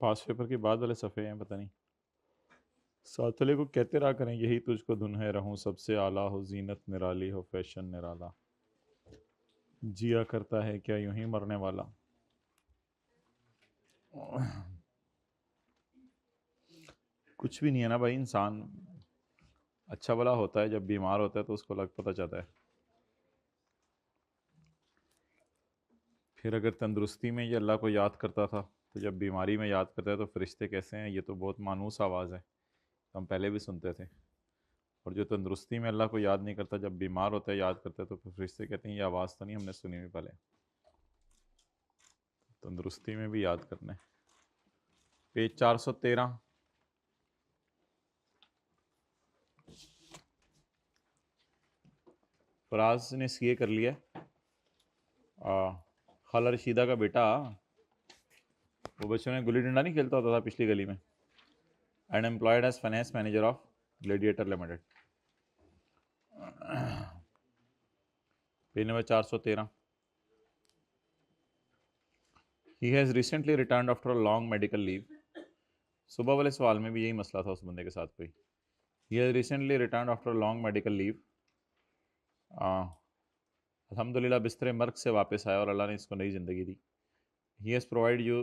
पास paper के बाद वाले सफ़े हैं, पता नहीं। सातले को कहते रहा करें, यही तुझको धुन है, रहूं सबसे आला, हो जीनत निराली, हो फैशन निराला, जिया करता है क्या यूं ही मरने वाला। कुछ भी नहीं है ना भाई, इंसान अच्छा भला होता है, जब बीमार होता है तो उसको पता चलता है। फिर अगर तंदुरुस्ती में ये अल्लाह को याद करता था, तो जब बीमारी में याद करता है तो फरिश्ते कैसे हैं, ये तो बहुत मानूस आवाज़ है, तो हम पहले भी सुनते थे। और जो तंदुरुस्ती में अल्लाह को याद नहीं करता, जब बीमार होता है याद करता है, तो फिर फरिश्ते कहते हैं ये आवाज़ तो नहीं हमने सुनी हुई पहले। तंदुरुस्ती में भी याद करना है। पेज 413। फराज ने सीए कर लिया। खाला रशीदा का बेटा, वो बच्चों में गुल्ली डंडा नहीं खेलता होता था पिछली गली में, and employed as finance manager of Gladiator limited. Page number 413। He has recently return after a long medical leave. सुबह वाले सवाल में भी यही मसला था उस बंदे के साथ कोई। ही has recently return after a long medical leave. अल्हम्दुलिल्लाह बिस्तरे मर्ग से वापस आया और अल्लाह ने इसको नई ज़िंदगी दी। He has provided you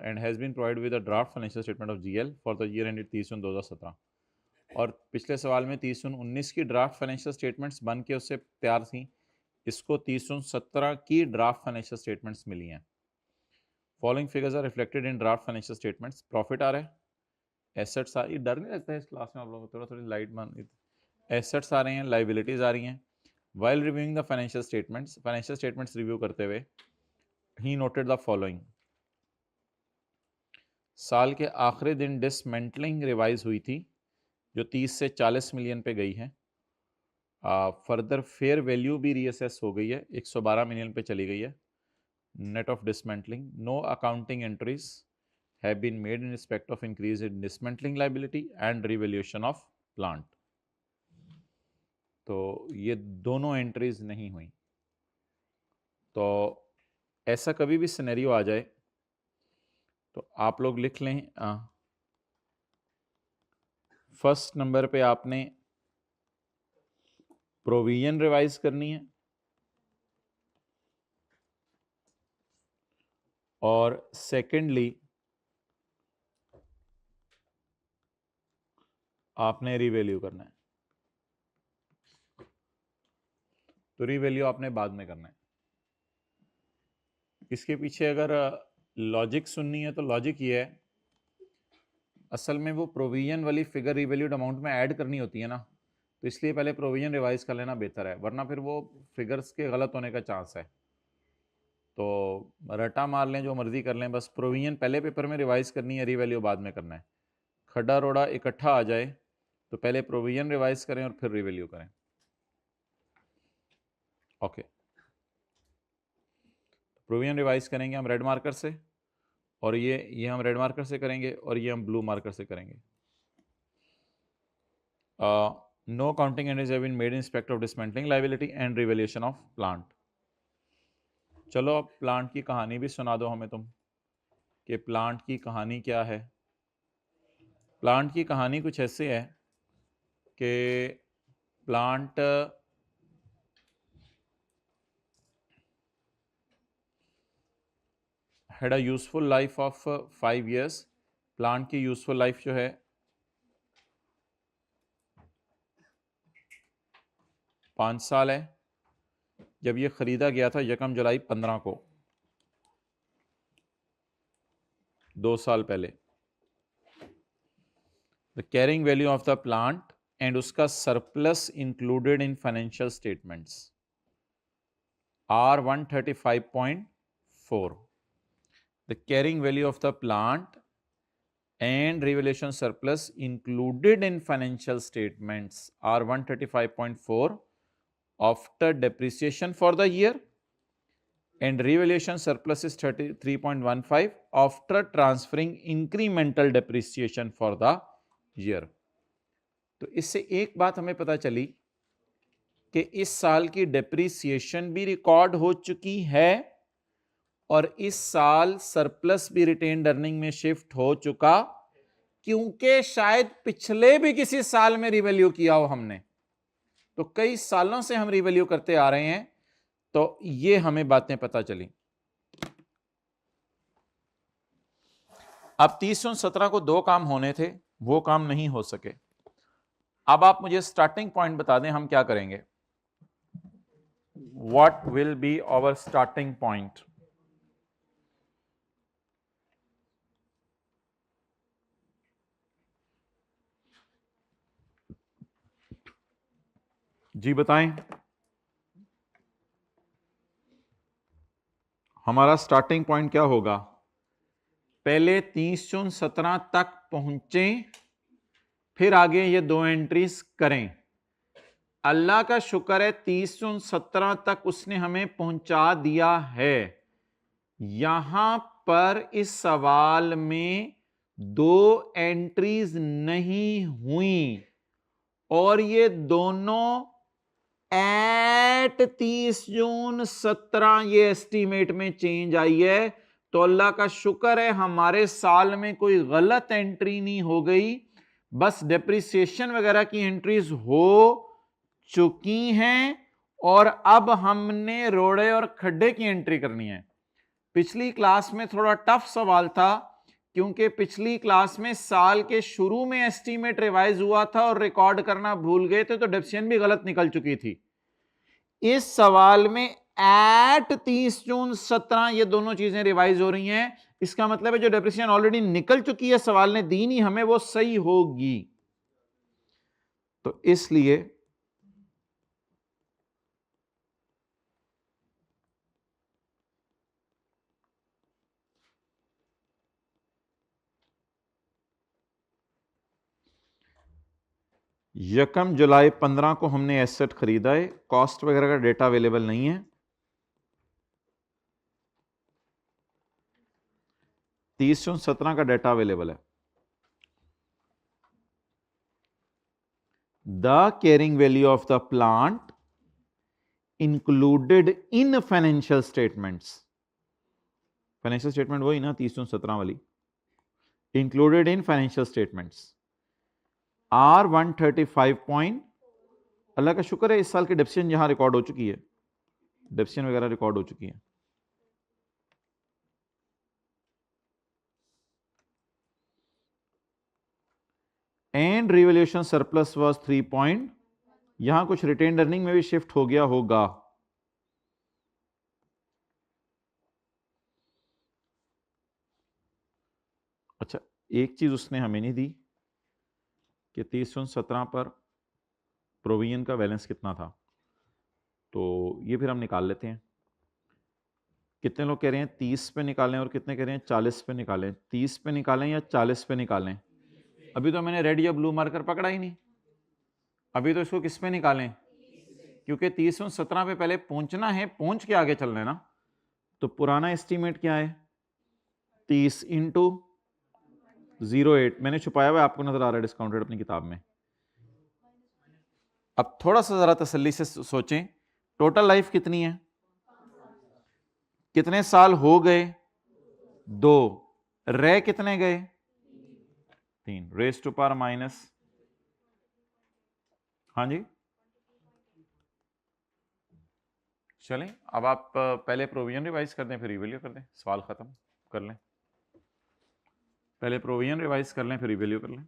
and has been provided with a draft financial statement of GL for the year ended 30/6/2017। और पिछले सवाल में 30/19 की ड्राफ्ट फाइनेंशियल स्टेटमेंट्स बन के उससे तैयार थी, इसको 30/17 की ड्राफ्ट फाइनेंशियल स्टेटमेंट्स मिली हैं। Following figures are reflected in draft financial statements. Profit आ रहा है, एसेट्स आ, ये डर नहीं लगता है इस क्लास में आप लोगों को, थोड़ा थोड़ी लाइट मान। एसेट्स आ रहे हैं, लाइबिलिटीज आ रही हैं। While reviewing the financial statements review करते हुए ही नोटेड द फॉलोइंग। साल के आखिरी दिन डिसमेंटलिंग रिवाइज हुई थी, जो 30 से 40 मिलियन पे गई है। फर्दर फेयर वैल्यू भी रीअसेस हो गई है, 112 मिलियन पे चली गई है। Net of dismantling, no accounting entries have been made in respect of increase in dismantling liability and revaluation of plant. तो ये दोनों एंट्रीज नहीं हुई। तो ऐसा कभी भी सिनेरियो आ जाए तो आप लोग लिख लें, फर्स्ट नंबर पे आपने प्रोविजन रिवाइज करनी है, और सेकेंडली आपने रीवैल्यू करना है। तो रीवैल्यू आपने बाद में करना है। इसके पीछे अगर लॉजिक सुननी है तो लॉजिक ये है, असल में वो प्रोविजन वाली फिगर रीवैल्यूड अमाउंट में ऐड करनी होती है ना, तो इसलिए पहले प्रोविजन रिवाइज कर लेना बेहतर है, वरना फिर वो फिगर्स के गलत होने का चांस है। तो रटा मार लें, जो मर्जी कर लें, बस प्रोविजन पहले पेपर में रिवाइज करनी है, रीवैल्यू बाद में करना है। खड्डा रोड़ा इकट्ठा आ जाए तो पहले प्रोविजन रिवाइज करें और फिर रीवैल्यू करें। ओके, प्रोविजन रिवाइज करेंगे हम रेड मार्कर से, और ये हम रेड मार्कर से करेंगे, और ये हम ब्लू मार्कर से करेंगे। No accounting entries have been made in respect of dismantling liability and revaluation of plant. चलो अब प्लांट की कहानी भी सुना दो हमें तुम, कि प्लांट की कहानी क्या है। प्लांट की कहानी कुछ ऐसे है कि plant had a useful life of 5 years। Plant की यूजफुल लाइफ जो है 5 साल है। जब ये खरीदा गया था 1 जुलाई 15 को, 2 साल पहले। The carrying value of the plant and उसका surplus included in financial statements are 135.4। The carrying value of the plant and revaluation surplus included in financial statements are 135.4 after depreciation for the year, and revaluation surplus is 33.15 after transferring incremental depreciation for the year। तो इससे एक बात हमें पता चली कि इस साल की डेप्रीसिएशन भी रिकॉर्ड हो चुकी है और इस साल सरप्लस भी रिटेन्ड अर्निंग में शिफ्ट हो चुका, क्योंकि शायद पिछले भी किसी साल में रिवैल्यू किया हो हमने, तो कई सालों से हम रिवैल्यू करते आ रहे हैं, तो ये हमें बातें पता चली। अब 30/17 को 2 काम होने थे, वो काम नहीं हो सके। अब आप मुझे स्टार्टिंग पॉइंट बता दें, हम क्या करेंगे। What will be our starting point? जी बताएं, हमारा स्टार्टिंग पॉइंट क्या होगा? पहले 30/17 तक पहुंचे, फिर आगे ये 2 एंट्रीज करें। अल्लाह का शुक्र है 30/17 तक उसने हमें पहुंचा दिया है। यहां पर इस सवाल में 2 एंट्रीज नहीं हुई और ये दोनों एट 30/17 ये एस्टीमेट में चेंज आई है। तो अल्लाह का शुक्र है हमारे साल में कोई गलत एंट्री नहीं हो गई, बस डेप्रिसिएशन वगैरह की एंट्रीज हो चुकी हैं और अब हमने रोड़े और खड्डे की एंट्री करनी है। पिछली क्लास में थोड़ा टफ सवाल था, क्योंकि पिछली क्लास में साल के शुरू में एस्टीमेट रिवाइज हुआ था और रिकॉर्ड करना भूल गए थे, तो डेप्रिसिएशन भी गलत निकल चुकी थी। इस सवाल में एट 30/17 ये दोनों चीजें रिवाइज हो रही हैं। इसका मतलब है जो डेप्रिसिएशन ऑलरेडी निकल चुकी है, सवाल ने दी नहीं हमें, वो सही होगी। तो इसलिए यकम जुलाई 15 को हमने एसेट खरीदा है, कॉस्ट वगैरह का डेटा अवेलेबल नहीं है। 30/17 का डेटा अवेलेबल है। The carrying value of the plant included in financial statements, financial statement वही ना 30/17 वाली, included in financial statements are 135 अल्लाह का शुक्र है इस साल की डेप्रिसिएशन यहां रिकॉर्ड हो चुकी है, डेप्रिसिएशन वगैरह रिकॉर्ड हो चुकी है। एंड रिवैल्यूएशन सरप्लस वाज 3 यहां कुछ रिटेन्ड अर्निंग में भी शिफ्ट हो गया होगा। अच्छा, एक चीज उसने हमें नहीं दी कि 30/17 पर प्रोविजन का बैलेंस कितना था, तो ये फिर हम निकाल लेते हैं। कितने लोग कह रहे हैं 30 पे निकालें और कितने कह रहे हैं 40 पे निकालें? 30 पे निकालें या 40 पे निकालें? अभी तो मैंने रेड या ब्लू मार्कर पकड़ा ही नहीं, अभी तो इसको किस पे निकालें? क्योंकि 30/17 पे पहले पहुंचना है, पहुंच के आगे चलना है ना। तो पुराना एस्टीमेट क्या है? 30 इंटू 08, मैंने छुपाया हुआ, आपको नजर आ रहा है डिस्काउंट रेट अपनी किताब में। अब थोड़ा सा जरा तसल्ली से सोचें, टोटल लाइफ कितनी है? कितने साल हो गए? 2। रह कितने गए? 3 रेज टू पावर माइनस, हाँ जी। चलें, अब आप पहले प्रोविजन रिवाइज कर दें फिर रिवैल्यू कर दें, सवाल खत्म कर लें। पहले प्रोविजन रिवाइज कर लें फिर रिवैल्यू कर लें।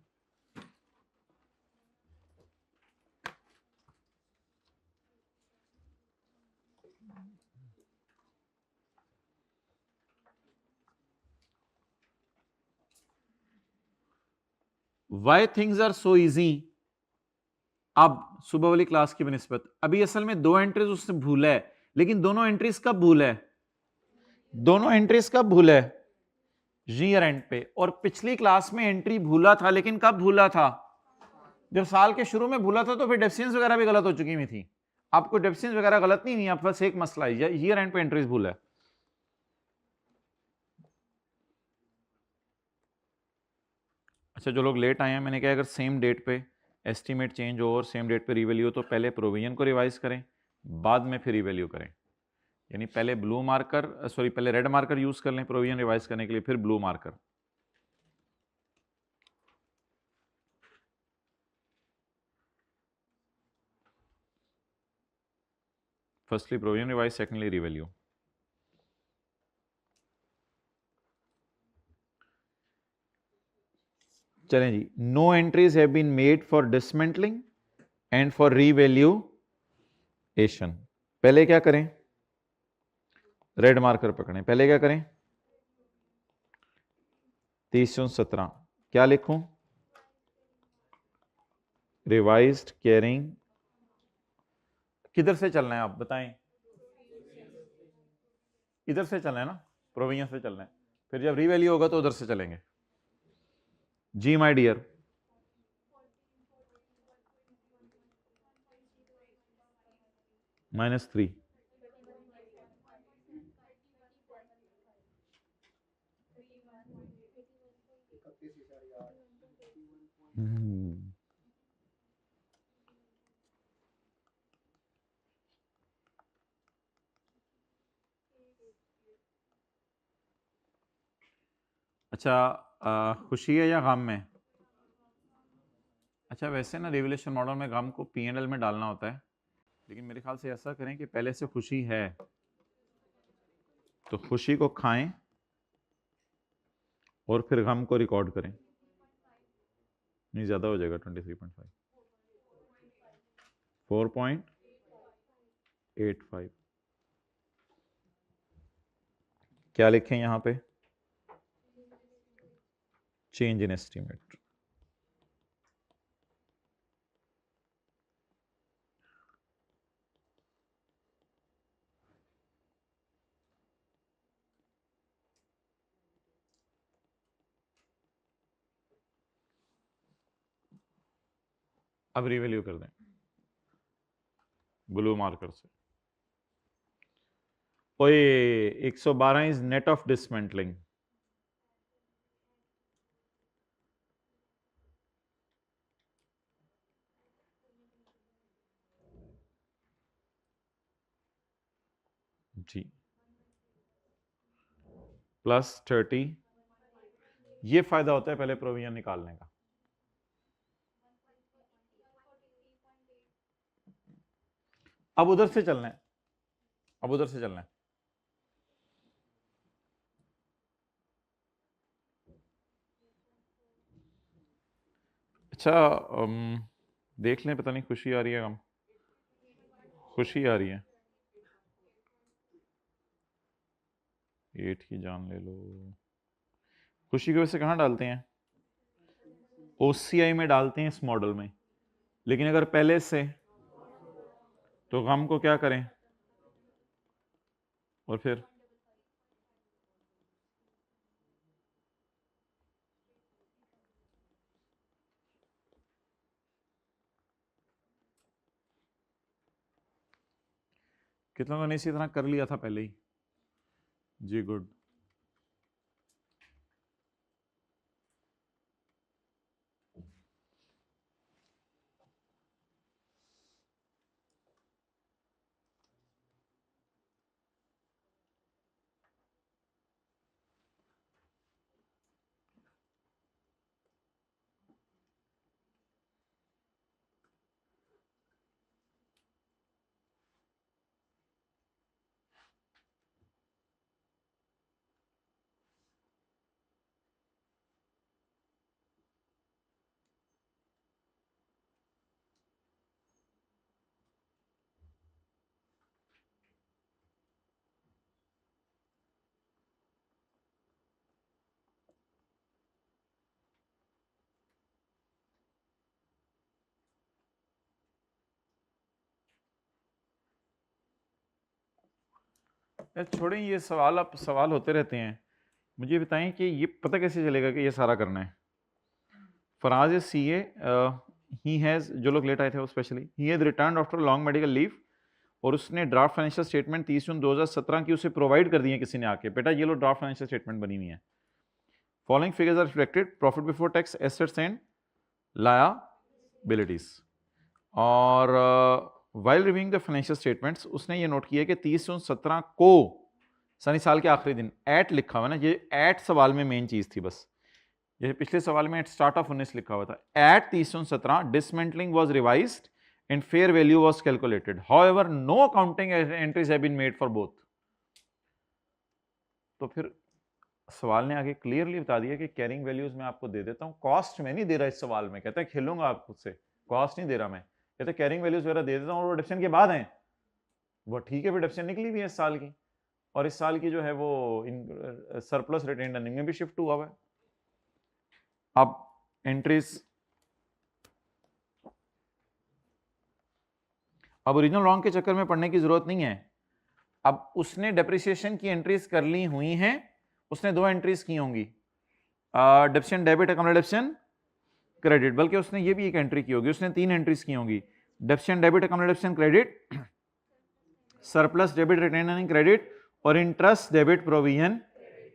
Why things are so easy? अब सुबह वाली क्लास की बनिस्बत अभी असल में 2 एंट्रीज उसने भूला है, लेकिन दोनों एंट्रीज कब भूला है? दोनों एंट्रीज कब भूला है? ईयर एंड पे। और पिछली क्लास में एंट्री भूला था, लेकिन कब भूला था? जब साल के शुरू में भूला था, तो फिर डेप्सिएंस वगैरह भी गलत हो चुकी हुई थी। आपको डेप्सिएंस वगैरह गलत नहीं, आप बस एक मसला है ईयर एंड पे एंट्रीज भूला है। अच्छा, जो लोग लेट आए हैं, मैंने कहा अगर सेम डेट पे एस्टीमेट चेंज हो और सेम डेट पे रिवैल्यू हो, तो पहले प्रोविजन को रिवाइज करें, बाद में फिर रिवैल्यू करें। यानी पहले ब्लू मार्कर पहले रेड मार्कर यूज कर लें प्रोविजन रिवाइज करने के लिए, फिर blue marker. Firstly provision revise, secondly revalue. चलें जी, no entries have been made for dismantling and for revaluation. पहले क्या करें, रेड मार्कर पकड़ें, पहले क्या करें 30/17 क्या लिखूं, रिवाइज्ड कैरिंग, किधर से चलना है आप बताएं, इधर से चलना है ना, प्रोविजन से चलना है, फिर जब रीवैल्यू होगा तो उधर से चलेंगे। जी माय डियर, -3 अच्छा, खुशी है या गम में? अच्छा, वैसे ना रिवैल्यूएशन मॉडल में गम को P&L में डालना होता है, लेकिन मेरे ख्याल से ऐसा करें कि पहले से खुशी है तो खुशी को खाएं और फिर गम को रिकॉर्ड करें। नहीं, ज्यादा हो जाएगा 23.5, 4.85 क्या लिखें यहां पे, चेंज इन एस्टीमेट। अब रिवैल्यू कर दें ब्लू मार्कर से। ओए 112 इज नेट ऑफ डिसमेंटलिंग, जी +30, ये फायदा होता है पहले प्रोविजन निकालने का। अब उधर से चलना है, अब उधर से चलना है। अच्छा, देख लें, पता नहीं खुशी आ रही है गम, खुशी आ रही है, 8 की जान ले लो। खुशी की वजह से कहाँ डालते हैं, OCI में डालते हैं इस मॉडल में, लेकिन अगर पहले से तो गम को क्या करें, और फिर कितनों ने इसी तरह कर लिया था पहले ही, जी गुड। छोड़ें ये सवाल, अब सवाल होते रहते हैं, मुझे बताएं कि ये पता कैसे चलेगा कि ये सारा करना है। Faraz is CA, he has, जो लोग लेट आए थे वो specially, he has return after long medical leave, और उसने ड्राफ्ट फाइनेंशियल स्टेटमेंट 30 जून 2017 की उसे प्रोवाइड कर दी है किसी ने आके, बेटा ये लो ड्राफ्ट फाइनेंशियल स्टेटमेंट बनी हुई है। Following figures are reflected, profit before tax, assets and liabilities, और while reviewing the financial statements उसने ये नोट किया कि 30/17 को सनी साल के आखिरी दिन एट लिखा हुआ ना, ये एट सवाल में मेन चीज थी बस। ये पिछले सवाल में एट स्टार्ट ऑफ 19 लिखा हुआ था। At 30/17 dismantling was revised and fair value was calculated, however no accounting entries have been made for both. तो फिर सवाल ने आगे क्लियरली बता दिया कि कैरिंग वैल्यूज मैं आपको दे देता हूँ, कॉस्ट में नहीं दे रहा इस सवाल में। कहता है खेलूंगा आप खुद से, कॉस्ट नहीं दे रहा मैं, कहते कैरिंग वैल्यूज वगैरह दे देता हूँ और वो डिडक्शन के बाद हैं। वो ठीक है, फिर डिडक्शन निकली भी है इस साल की, और इस साल की जो है वो सरप्लस रिटेन्ड अर्निंग में भी शिफ्ट हुआ हुआ है। अब एंट्रीज, अब ओरिजिनल रॉन्ग के चक्कर में पढ़ने की जरूरत नहीं है। अब उसने डेप्रिसिएशन की एंट्रीज कर ली हुई हैं, उसने 2 एंट्रीज की होंगी, depreciation debit account depreciation credit, बल्कि उसने ये भी एक एंट्री की होगी, उसने 3 एंट्रीज की होंगी, depreciation debit account depreciation credit, surplus debit retained earning credit और इंटरेस्ट डेबिट प्रोविजन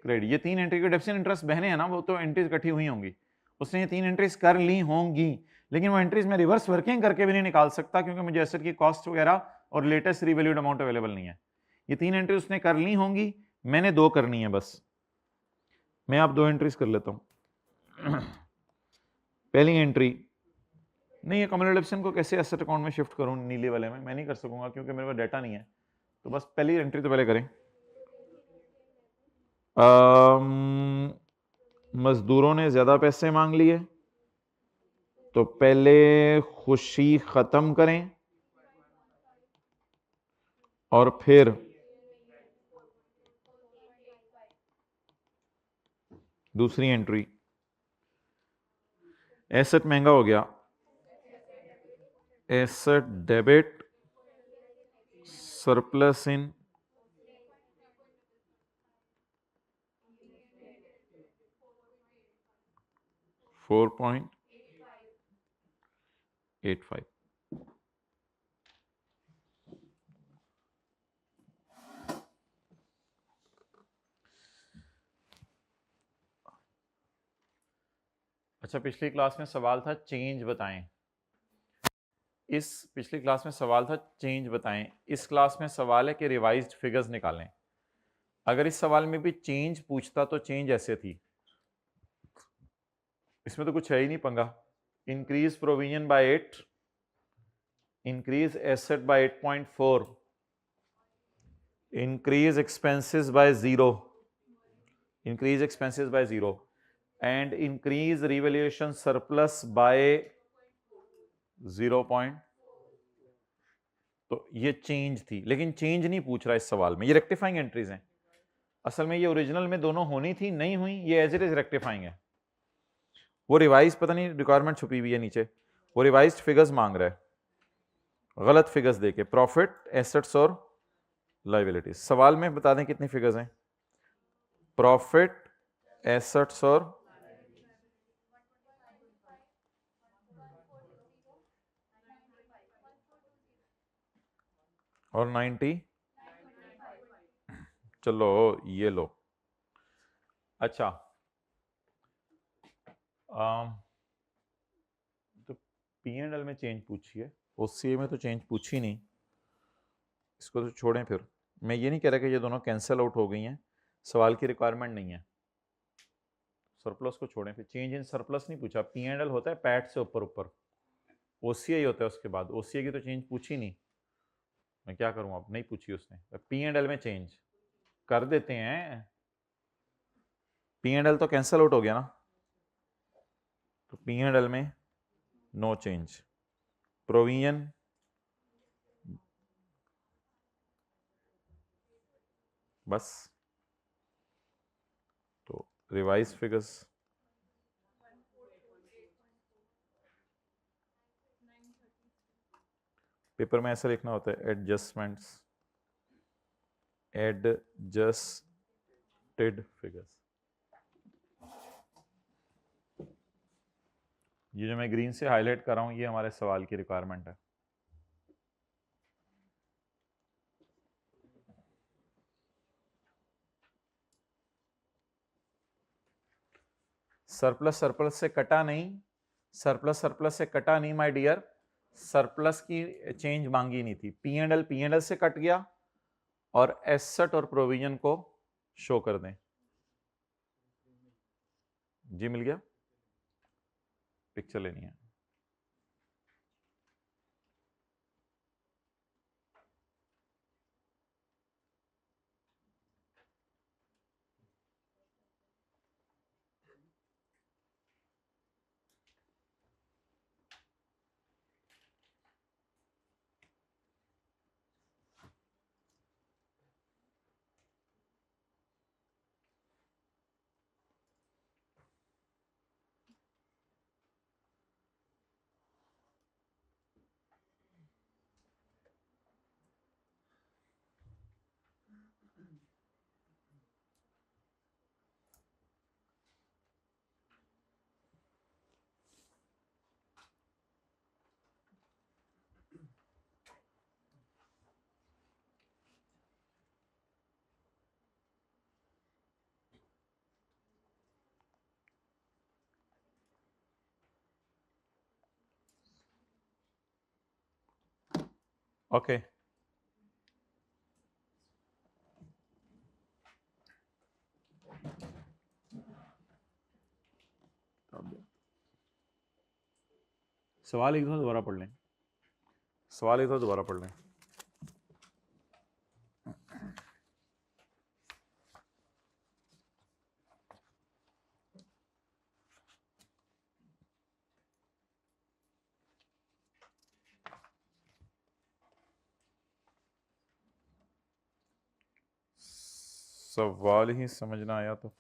क्रेडिट। ये 3 एंट्री के डेप्शन इंटरेस्ट बहने हैं ना, वो तो एंट्रीज इकट्ठी हुई होंगी, उसने ये 3 एंट्रीज कर ली होंगी। लेकिन वो एंट्रीज में रिवर्स वर्किंग करके भी नहीं निकाल सकता, क्योंकि मुझे एसेट की कॉस्ट वगैरह और लेटेस्ट रिवैल्यूड अमाउंट अवेलेबल नहीं है। ये 3 एंट्री उसने कर ली होंगी, मैंने 2 करनी है बस। मैं आप 2 एंट्रीज कर लेता हूं। पहली एंट्री, नहीं ये कम्युलेटिव डेप्शन को कैसे एसेट अकाउंट में शिफ्ट करूं नीले वाले में, मैं नहीं कर सकूंगा क्योंकि मेरे पास डाटा नहीं है। तो बस पहली एंट्री तो पहले करें। मजदूरों ने ज्यादा पैसे मांग लिए, तो पहले खुशी खत्म करें और फिर दूसरी एंट्री, एसेट महंगा हो गया, एसेट डेबिट सरप्लस इन $4.85। अच्छा, पिछली क्लास में सवाल था चेंज बताएं, इस पिछली क्लास में सवाल था चेंज बताएं, इस क्लास में सवाल है कि रिवाइज्ड फिगर्स निकालें। अगर इस सवाल में भी चेंज पूछता तो चेंज ऐसे थी, इसमें तो कुछ है ही नहीं पंगा। Increase provision by 8, increase asset by 8.4, increase expenses by 0, increase expenses by 0 and increase revaluation surplus by 0. तो ये चेंज थी, लेकिन चेंज नहीं पूछ रहा इस सवाल में, ये रेक्टिफाइंग एंट्रीज हैं। असल में ये ओरिजिनल में दोनों होनी थी, नहीं हुई, ये एज इट इज रेक्टिफाइंग है। वो रिवाइज पता नहीं रिक्वायरमेंट छुपी हुई है नीचे, वो रिवाइज्ड फिगर्स मांग रहा है, गलत फिगर्स देके, प्रॉफिट एसेट्स और लायबिलिटीज। सवाल में बता दें कितनी फिगर्स हैं, प्रॉफिट एसेट्स और 90, चलो ये लो। अच्छा, तो P&L में चेंज पूछी है, OCA में तो चेंज पूछी नहीं, इसको तो छोड़ें। फिर मैं ये नहीं कह रहा कि ये दोनों कैंसिल आउट हो गई हैं, सवाल की रिक्वायरमेंट नहीं है, सरप्लस को छोड़ें। फिर चेंज इन सरप्लस नहीं पूछा, P&L होता है पैट से ऊपर ऊपर, OCA होता है उसके बाद, OCA की तो चेंज पूछी नहीं, मैं क्या करूं, अब नहीं पूछी उसने। P&L में चेंज कर देते हैं, P&L तो कैंसिल आउट हो गया ना, तो P&L में नो चेंज। प्रोविजन बस, तो रिवाइज फिगर्स पेपर में ऐसा लिखना होता है, एडजस्टमेंट्स, एडजस्टेड फिगर्स। ये जो मैं ग्रीन से हाईलाइट कर रहा हूं, ये हमारे सवाल की रिक्वायरमेंट है। सरप्लस सरप्लस से कटा नहीं, सरप्लस सरप्लस से कटा नहीं माय डियर, सरप्लस की चेंज मांगी नहीं थी, पी एंड एल से कट गया और एसेट और प्रोविजन को शो कर दें। जी मिल गया, पिक्चर लेनी है। ओके सवाल एक दो दोबारा पढ़ लें, सवाल एक दो दोबारा पढ़ लें। सवाल ही समझ ना आया तो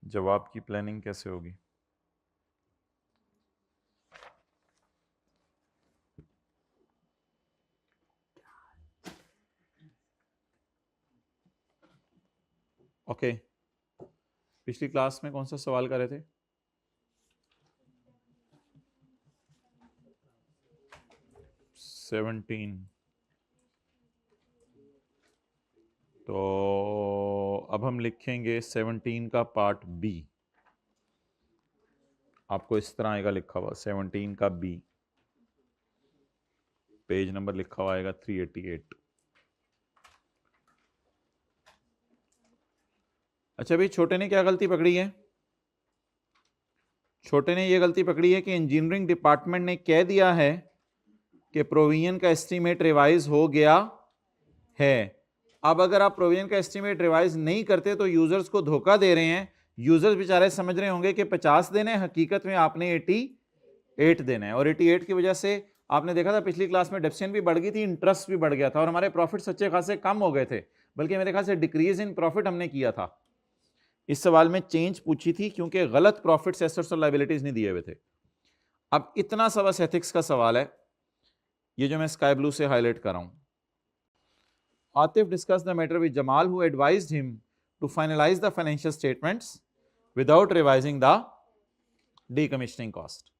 जवाब की प्लानिंग कैसे होगी? ओके पिछली क्लास में कौन सा सवाल कर रहे थे? सेवनटीन। तो अब हम लिखेंगे 17 का पार्ट बी। आपको इस तरह आएगा लिखा हुआ 17 का बी, पेज नंबर लिखा हुआ आएगा 388। अच्छा भाई, छोटे ने क्या गलती पकड़ी है? छोटे ने ये गलती पकड़ी है कि इंजीनियरिंग डिपार्टमेंट ने कह दिया है कि प्रोविजन का एस्टीमेट रिवाइज हो गया है। अब अगर आप प्रोविजन का एस्टीमेट रिवाइज नहीं करते तो यूजर्स को धोखा दे रहे हैं। यूजर्स बेचारे समझ रहे होंगे कि 50 देने, हकीकत में आपने 88 देना है। और 88 की वजह से आपने देखा था पिछली क्लास में डेप्सियन भी बढ़ गई थी, इंटरेस्ट भी बढ़ गया था और हमारे प्रॉफिट अच्छे खासे कम हो गए थे, बल्कि मेरे ख्याल से डिक्रीज इन प्रॉफिट हमने किया था। इस सवाल में चेंज पूछी थी क्योंकि गलत प्रॉफिट्स, एसेट्स और लायबिलिटीज नहीं दिए हुए थे। अब इतना सा बस एथिक्स का सवाल है, ये जो मैं स्काई ब्लू से हाईलाइट कर रहा हूं। Atif discussed the matter with Jamal, who advised him to finalize the financial statements without revising the decommissioning cost.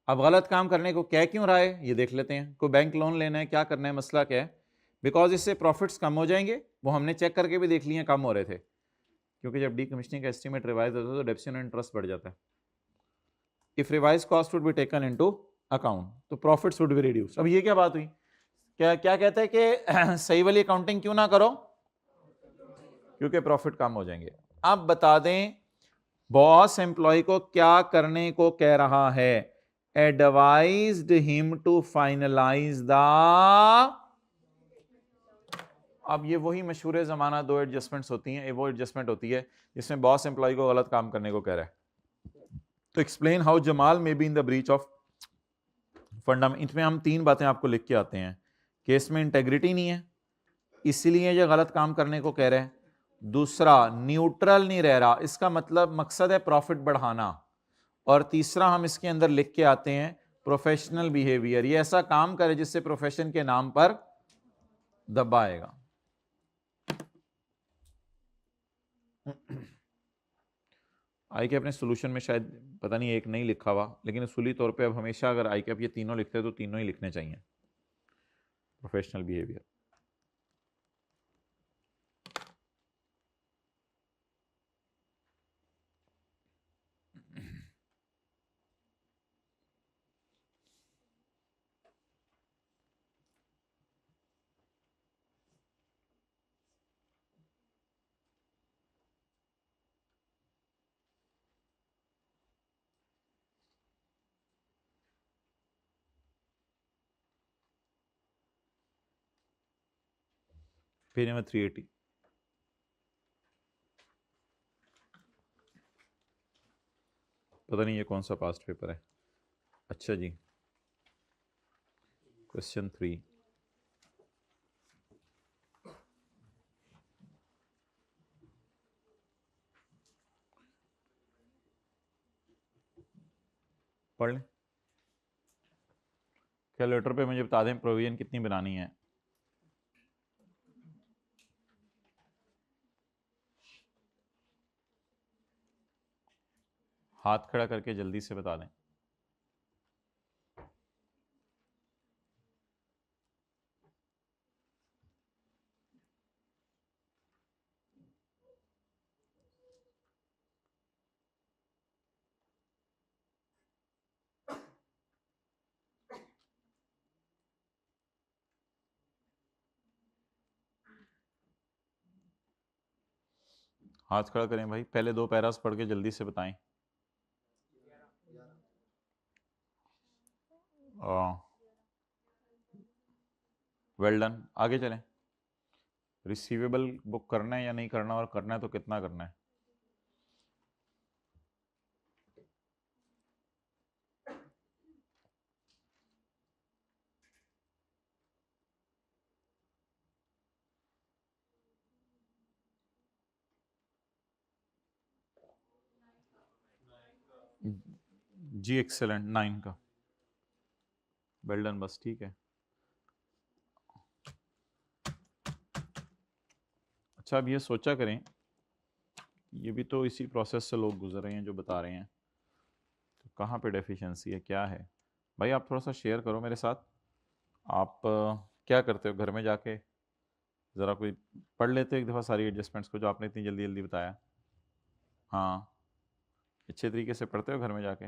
अब गलत काम करने को कह क्यों रहा है ये देख लेते हैं। कोई बैंक लोन लेना है, क्या करना है, मसला क्या है? बिकॉज इससे प्रॉफिट्स कम हो जाएंगे, वो हमने चेक करके भी देख लिए कम हो रहे थे, क्योंकि जब डीकमिशनिंग का एस्टीमेट रिवाइज होता है तो डेप्सियन इंटरेस्ट बढ़ जाता है। If revise cost would be taken into account तो प्रॉफिट्स वुड बी रिड्यूस। अब ये क्या बात हुई? क्या क्या कहता है कि सही वाली अकाउंटिंग क्यों ना करो? क्योंकि प्रॉफिट कम हो जाएंगे। अब बता दें बॉस एम्प्लॉय को क्या करने को कह रहा है। Advised him to finalise the, अब ये वही मशहूर जमाना दो एडजस्टमेंट्स होती हैं, वो एडजस्टमेंट होती है जिसमें बॉस एम्प्लॉय को गलत काम करने को कह रहा है। तो explain how Jamal may be in the breach of fundamental. इसमें हम तीन बातें आपको लिख के आते हैं। केस में इंटेग्रिटी नहीं है, इसीलिए ये गलत काम करने को कह रहे हैं। दूसरा, न्यूट्रल नहीं रह रहा, इसका मतलब मकसद है प्रॉफिट बढ़ाना। और तीसरा हम इसके अंदर लिख के आते हैं प्रोफेशनल बिहेवियर, ये ऐसा काम करे जिससे प्रोफेशन के नाम पर दबा आएगा। आई कैप ने सोल्यूशन में शायद पता नहीं एक नहीं लिखा हुआ, लेकिन उसूली तौर पे अब हमेशा अगर आई कैप ये तीनों लिखते हैं तो तीनों ही लिखने चाहिए। Professional behaviour, page number 380। पता नहीं ये कौन सा पास्ट पेपर है। अच्छा जी, क्वेश्चन 3। पढ़ लें। कैलकुलेटर पे मुझे बता दें प्रोविजन कितनी बनानी है। हाथ खड़ा करके जल्दी से बता दें। हाथ खड़ा करें भाई, पहले 2 पैरास पढ़ के जल्दी से बताएं। वेल डन, आगे चलें। रिसीवेबल बुक करना है या नहीं करना, और करना है तो कितना करना है। जी एक्सेलेंट, 9 का। वेल डन, बस ठीक है। अच्छा, अब ये सोचा करें, ये भी तो इसी प्रोसेस से लोग गुजर रहे हैं जो बता रहे हैं, तो कहाँ पे डेफिशिएंसी है, क्या है भाई। आप थोड़ा सा शेयर करो मेरे साथ। आप क्या करते हो घर में जाके, ज़रा कोई पढ़ लेते हो एक दफ़ा सारी एडजस्टमेंट्स को जो आपने इतनी जल्दी जल्दी बताया। हाँ, अच्छे तरीके से पढ़ते हो घर में जाके।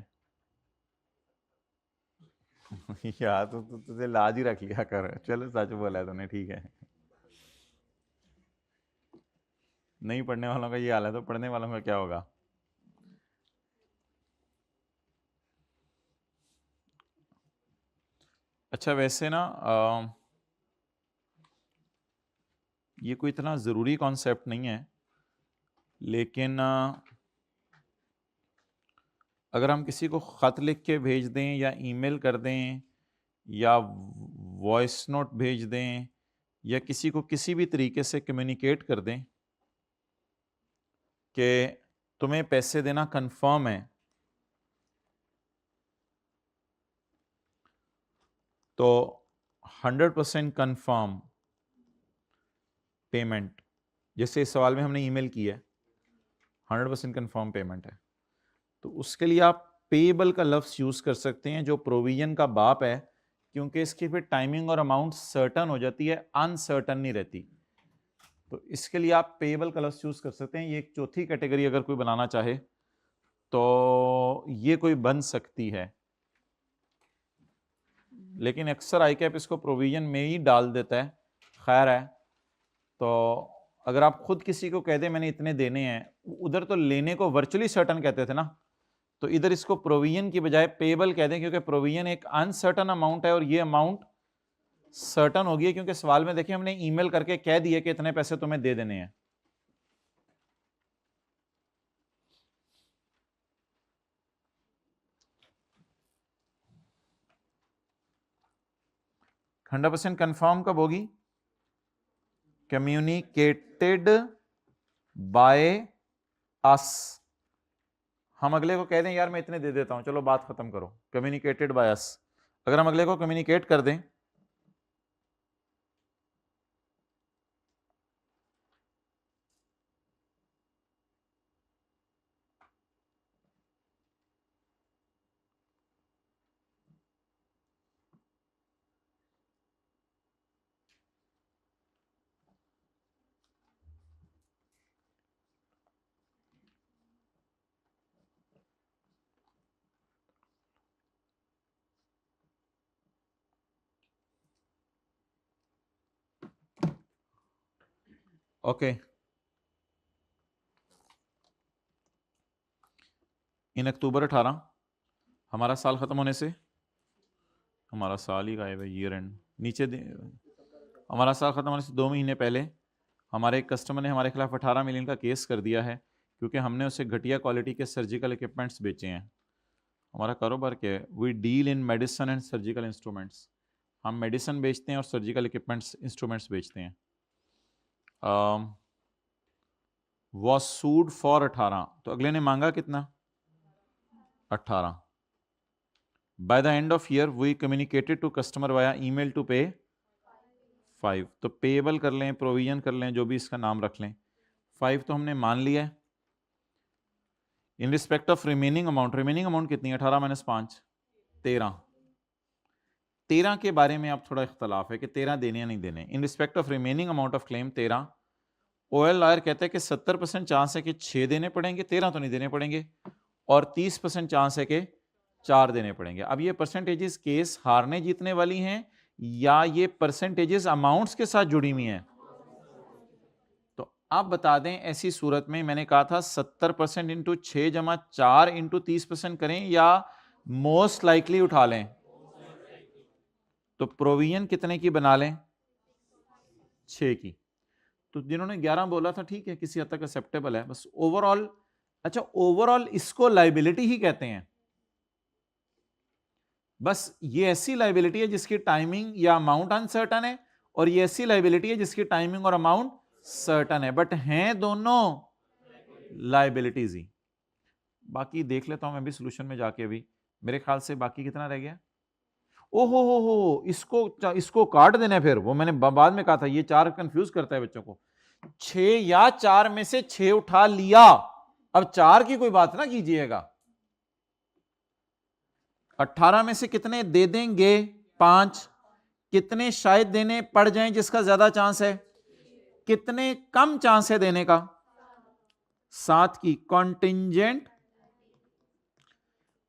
यार तो तुझे लाज ही रख लिया कर। चलो, सच बोला है तूने, ठीक है। नहीं पढ़ने वालों का ये हाल है तो पढ़ने वालों का क्या होगा। अच्छा, वैसे ना ये कोई इतना ज़रूरी कॉन्सेप्ट नहीं है, लेकिन अगर हम किसी को ख़त लिख के भेज दें या ईमेल कर दें या वॉइस नोट भेज दें या किसी को किसी भी तरीके से कम्युनिकेट कर दें कि तुम्हें पैसे देना कंफर्म है, तो 100% कंफर्म पेमेंट, जैसे इस सवाल में हमने ईमेल की है, 100% कंफर्म पेमेंट है, तो उसके लिए आप पेएबल का लफ्ज़ यूज़ कर सकते हैं जो प्रोविजन का बाप है, क्योंकि इसकी फिर टाइमिंग और अमाउंट सर्टन हो जाती है, अनसर्टन नहीं रहती। तो इसके लिए आप पेएबल का लफ्ज़ यूज़ कर सकते हैं। ये एक चौथी कैटेगरी अगर कोई बनाना चाहे तो ये कोई बन सकती है, लेकिन अक्सर आई कैप इसको प्रोविजन में ही डाल देता है। खैर है, तो अगर आप खुद किसी को कह दें मैंने इतने देने हैं, उधर तो लेने को वर्चुअली सर्टन कहते थे ना, तो इधर इसको प्रोविजन की बजाय पेबल कह दें, क्योंकि प्रोविजन एक अनसर्टन अमाउंट है और ये अमाउंट सर्टन होगी है, क्योंकि सवाल में देखिए हमने ईमेल करके कह दिए कि इतने पैसे तुम्हें दे देने हैं। हंड्रेड % कंफर्म कब होगी? Communicated by us. हम अगले को कह दें यार मैं इतने दे देता हूं, चलो बात खत्म करो, कम्युनिकेटेड बाय अस। अगर हम अगले को कम्युनिकेट कर दें, ओके, इन अक्टूबर 18 हमारा साल खत्म होने से, हमारा साल ही गायब है, ईयर एंड नीचे हमारा साल खत्म होने से 2 महीने पहले हमारे कस्टमर ने हमारे खिलाफ 18 मिलियन का केस कर दिया है क्योंकि हमने उसे घटिया क्वालिटी के सर्जिकल इक्विपमेंट्स बेचे हैं। हमारा कारोबार क्या है? We deal in medicine and surgical instruments. हम मेडिसिन बेचते हैं और सर्जिकल इक्विपमेंट्स इंस्ट्रूमेंट्स बेचते हैं। वॉज सूड फॉर 18, तो अगले ने मांगा कितना? 18। By the end of year we communicated to customer via email to pay 5। तो पेएबल कर लें, प्रोविजन कर लें, जो भी इसका नाम रख लें। 5 तो हमने मान लिया है। इन रिस्पेक्ट ऑफ रिमेनिंग अमाउंट कितनी है? 18 माइनस 5 13। 13 के बारे में अब थोड़ा इख्तलाफ है कि 13 देने या नहीं देने। In respect of remaining amount of claim 13। ओएल लॉयर कहता है कि 70% चांस है कि 6 देने पड़ेंगे, 13 तो नहीं देने पड़ेंगे, और 30% चांस है कि 4 देने पड़ेंगे। अब ये परसेंटेजेस केस हारने जीतने वाली हैं या ये परसेंटेजेस अमाउंट्स के साथ जुड़ी हुई हैं? तो आप बता दें, ऐसी सूरत में मैंने कहा था 70% इंटू 6 जमा 4 इंटू 30% करें या मोस्ट लाइकली उठा लें? तो प्रोविजन कितने की बना लें? 6 की। तो जिन्होंने 11 बोला था ठीक है, किसी हद तक एक्सेप्टेबल है। बस ओवरऑल, अच्छा ओवरऑल इसको लाइबिलिटी ही कहते हैं। बस ये ऐसी लाइबिलिटी है जिसकी टाइमिंग या अमाउंट अनसर्टन है, और ये ऐसी लाइबिलिटी है जिसकी टाइमिंग और अमाउंट सर्टन है, बट हैं दोनों लाइबिलिटीज ही। बाकी देख लेता हूं मैं भी सोल्यूशन में जाके। अभी मेरे ख्याल से बाकी कितना रह गया? ओहो हो, इसको काट देना है। फिर वो मैंने बाद में कहा था, ये 4 कंफ्यूज करता है बच्चों को। 6 या 4 में से 6 उठा लिया, अब 4 की कोई बात ना कीजिएगा। 18 में से कितने दे देंगे? 5। कितने शायद देने पड़ जाएं जिसका ज्यादा चांस है? कितने कम चांस है देने का? 7 की कॉन्टिंजेंट।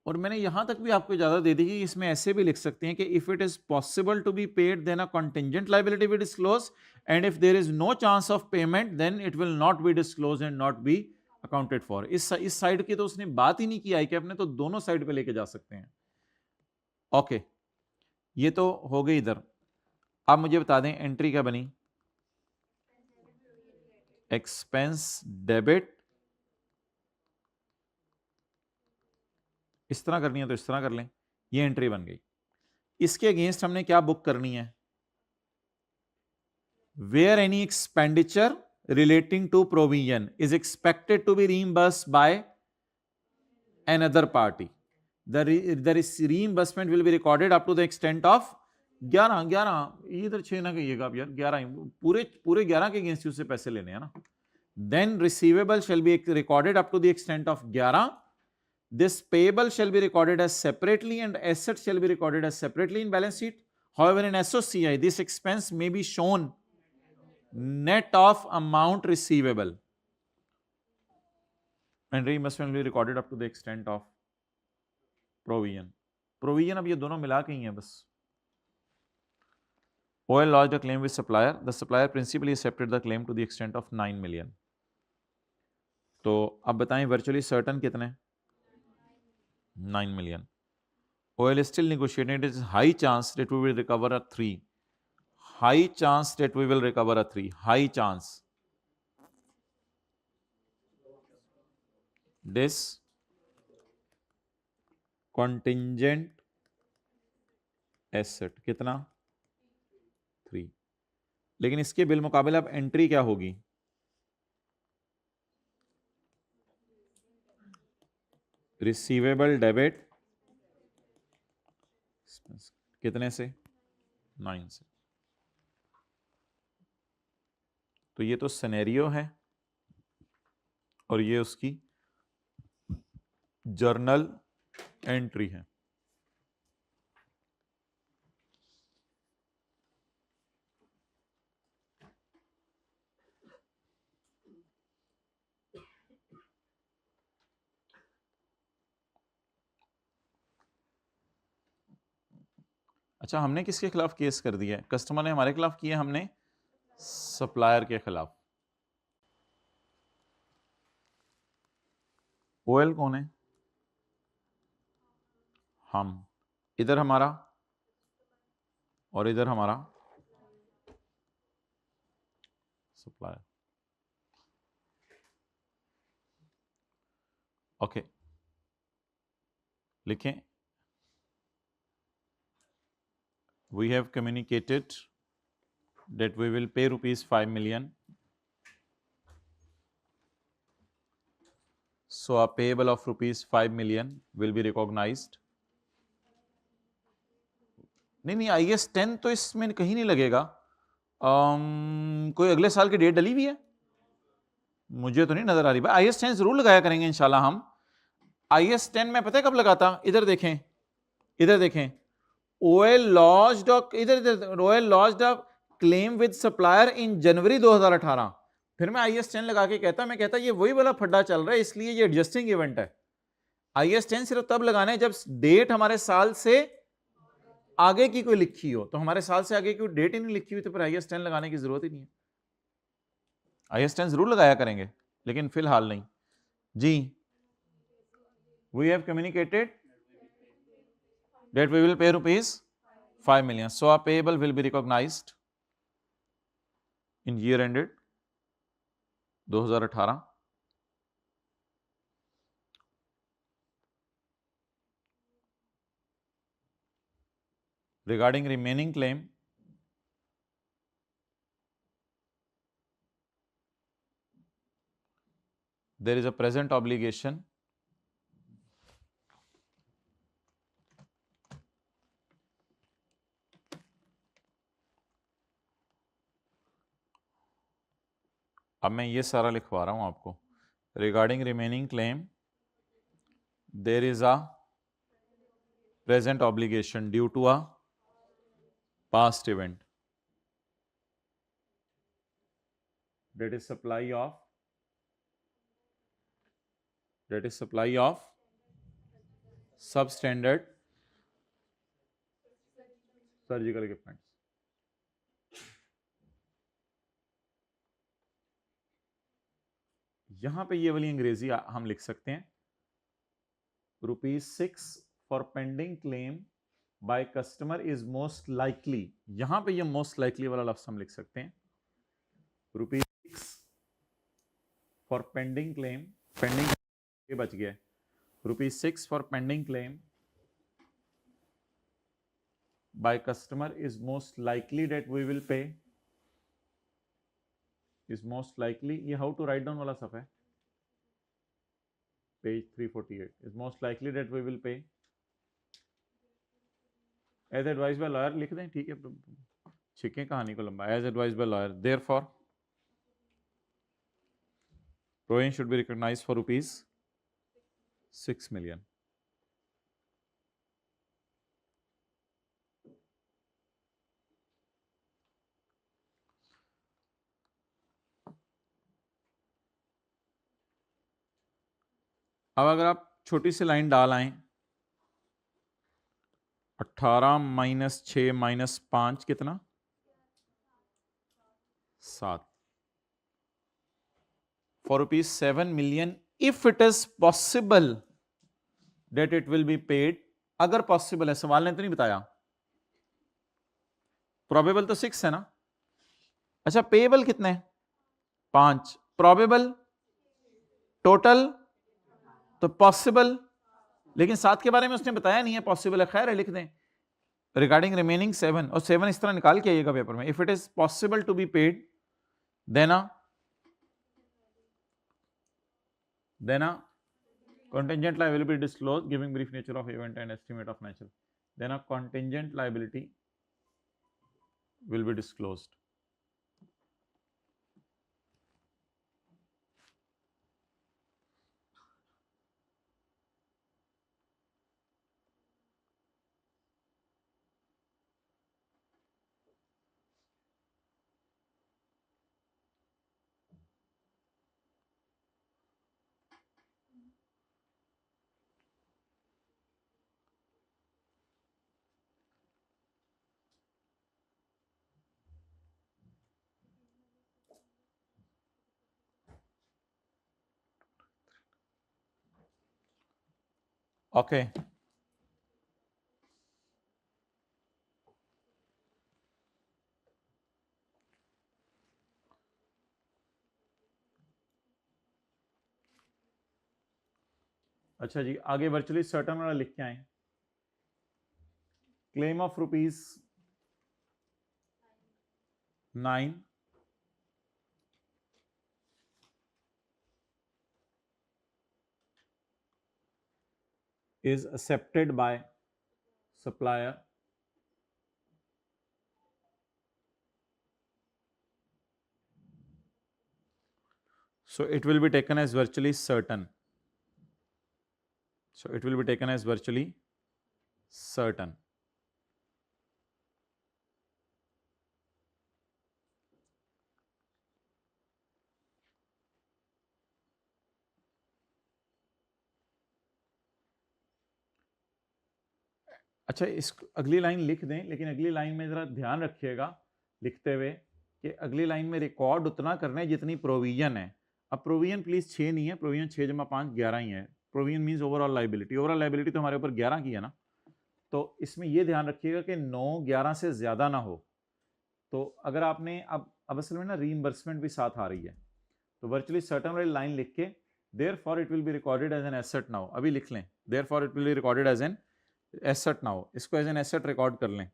और मैंने यहां तक भी आपको इजाजत दे दी कि इसमें ऐसे भी लिख सकते हैं कि if it is possible to be paid then a contingent liability will disclose, and if there is no chance of payment then it will not be disclose and not be accounted for. इस side की तो उसने बात ही नहीं की है कि अपने तो दोनों साइड पे लेके जा सकते हैं। ओके, ये तो हो गई इधर। आप मुझे बता दें एंट्री क्या बनी? Expense debit. इस तरह करनी है तो इस तरह कर लें, ये एंट्री बन गई। इसके अगेंस्ट हमने क्या बुक करनी है? Where any expenditure relating to provision is expected to be reimbursed by another party, the reimbursement will be recorded up to the extent of 11 इधर 6 ना कहिएगा आप यार, 11 पूरे 11 के अगेंस्ट उससे पैसे लेने हैं ना। then receivable shall be recorded up to the extent of 11. This payable shall be recorded as separately and assets shall be recorded as separately in balance sheet. However, in SOCI this expense may be shown net of amount receivable and reimbursement will be recorded up to the extent of provision अब ये दोनों मिला के ही हैं बस। OL lodged a claim with supplier. The supplier principally accepted the claim to the extent of 9 million. तो अब बताएं वर्चुअली सर्टन कितने? 9 million. OL is still negotiating. It is high chance that we will recover a 3. High chance that we will recover a 3. High chance. This contingent asset कितना? 3। लेकिन इसके bill मुकाबले अब entry क्या होगी? रिसीवेबल डेबिट कितने से? 9 से। तो ये तो सिनेरियो है और ये उसकी जर्नल एंट्री है। अच्छा, हमने किसके खिलाफ केस कर दिया है? कस्टमर ने हमारे खिलाफ किया, हमने सप्लायर के खिलाफ। ओएल कौन है? हम। इधर हमारा और इधर हमारा सप्लायर। ओके, लिखें, we have communicated that we will pay rupees 5 million, so a payable of rupees 5 million will be recognized. नहीं IAS 10 तो इसमें कहीं नहीं लगेगा। कोई अगले साल की डेट डली हुई है? मुझे तो नहीं नजर आ रही भाई। IAS 10 जरूर लगाया करेंगे इंशाल्लाह हम। IAS 10 में पता है कब लगाता? इधर देखें, इधर देखें, OL lodged, इधर OL lodged a claim with supplier in जनवरी 2018। फिर मैं IAS 10 लगा के कहता, मैं कहता ये वही वाला फड्डा चल रहा है, इसलिए ये एडजस्टिंग इवेंट है। IAS 10 सिर्फ तब लगाना है जब डेट हमारे साल से आगे की कोई लिखी हो। तो हमारे साल से आगे की डेट ही नहीं लिखी हुई, तो फिर IAS 10 लगाने की जरूरत ही नहीं है। IAS 10 जरूर लगाया करेंगे, लेकिन फिलहाल नहीं जी। We have communicated that we will pay rupees 5 million, so a payable will be recognized in year ended 2018। Regarding remaining claim, there is a present obligation अब मैं ये सारा लिखवा रहा हूं आपको। Regarding remaining claim there is a present obligation due to a past event, that is supply of substandard surgical equipments. यहां पे ये वाली अंग्रेजी हम लिख सकते हैं, ₹6 for pending claim by customer is most likely. यहां पे ये मोस्ट लाइकली वाला लफ्ज हम लिख सकते हैं, ₹6 फॉर पेंडिंग क्लेम, पेंडिंग ये बच गया, ₹6 for pending claim by customer is most likely that we will pay, is most likely, ये how to write down वाला सब है, page 348, is most likely that we will pay as advised by lawyer लिख दें, ठीक है, छिकें कहानी को लंबा, as advised by lawyer, therefore provision should be recognized for ₹6 million। अब अगर आप छोटी सी लाइन डाल आए, 18 - 6 - 5 कितना, 7, for ₹7 million if it is possible that it will be paid। अगर पॉसिबल है, सवाल ने तो नहीं बताया, प्रोबेबल तो 6 है ना, अच्छा पेएबल कितने, 5, प्रोबेबल, टोटल तो पॉसिबल, लेकिन 7 के बारे में उसने बताया नहीं है, पॉसिबल है, खैर है लिख दें, रिगार्डिंग रिमेनिंग 7, और 7 इस तरह निकाल के आइएगा पेपर में, if it is possible to be paid then a contingent liability disclosed giving brief nature of event and estimate of natural, then a contingent liability will be disclosed। Okay अच्छा जी, आगे virtually certain वाला लिख के आए। Claim of ₹9 is accepted by supplier so it will be taken as virtually certain. So it will be taken as virtually certain. अच्छा, इस अगली line लिख दें, लेकिन अगली लाइन में ज़रा ध्यान रखिएगा लिखते हुए कि अगली लाइन में रिकॉर्ड उतना करना है जितनी प्रोविजन है। अब प्रोविजन प्लीज़ 6 नहीं है, प्रोविजन 6 जमा 5 11 ही है। Provision means overall liability, overall liability तो हमारे ऊपर 11 की है ना, तो इसमें यह ध्यान रखिएगा कि 9 11 से ज़्यादा ना हो। तो अगर आपने अब असल में ना रीइंबर्समेंट भी साथ आ रही है, तो वर्चुअली सर्टन वाली लाइन लिख के therefore it will be recorded as an asset now, अभी लिख लें therefore it will be recorded as an asset now, इसको एज एन एसेट रिकॉर्ड कर लें।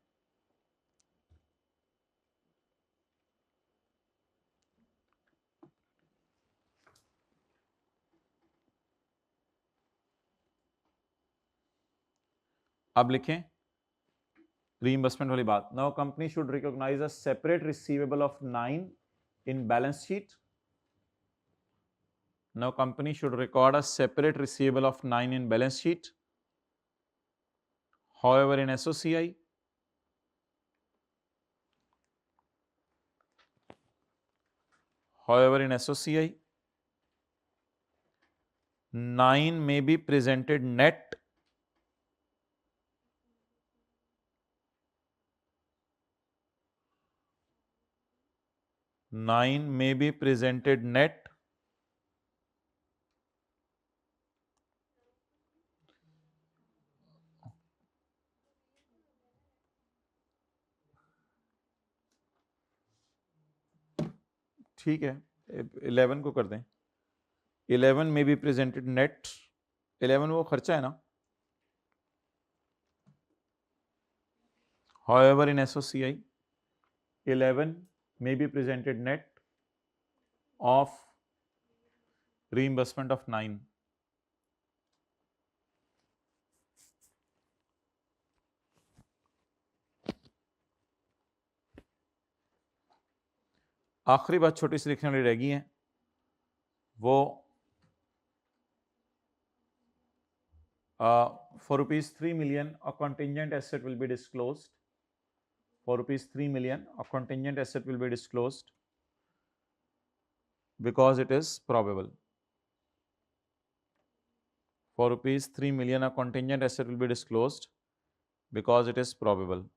अब लिखें रीइंबर्समेंट वाली बात। Now company should recognise a separate receivable of 9 in balance sheet. Now company should record a separate receivable of 9 in balance sheet, however in SOCI however in SOCI 9 may be presented net ठीक है, 11 को कर दें, 11 में be presented net, 11 वो खर्चा है ना। However in SOCI 11 may be presented net of reimbursement of 9. आखिरी बात छोटी सी लिखने वाली रह गई है, वो for ₹3 million a contingent asset will be disclosed. For ₹3 million a contingent asset will be disclosed because it is probable. For ₹3 million a contingent asset will be disclosed because it is probable.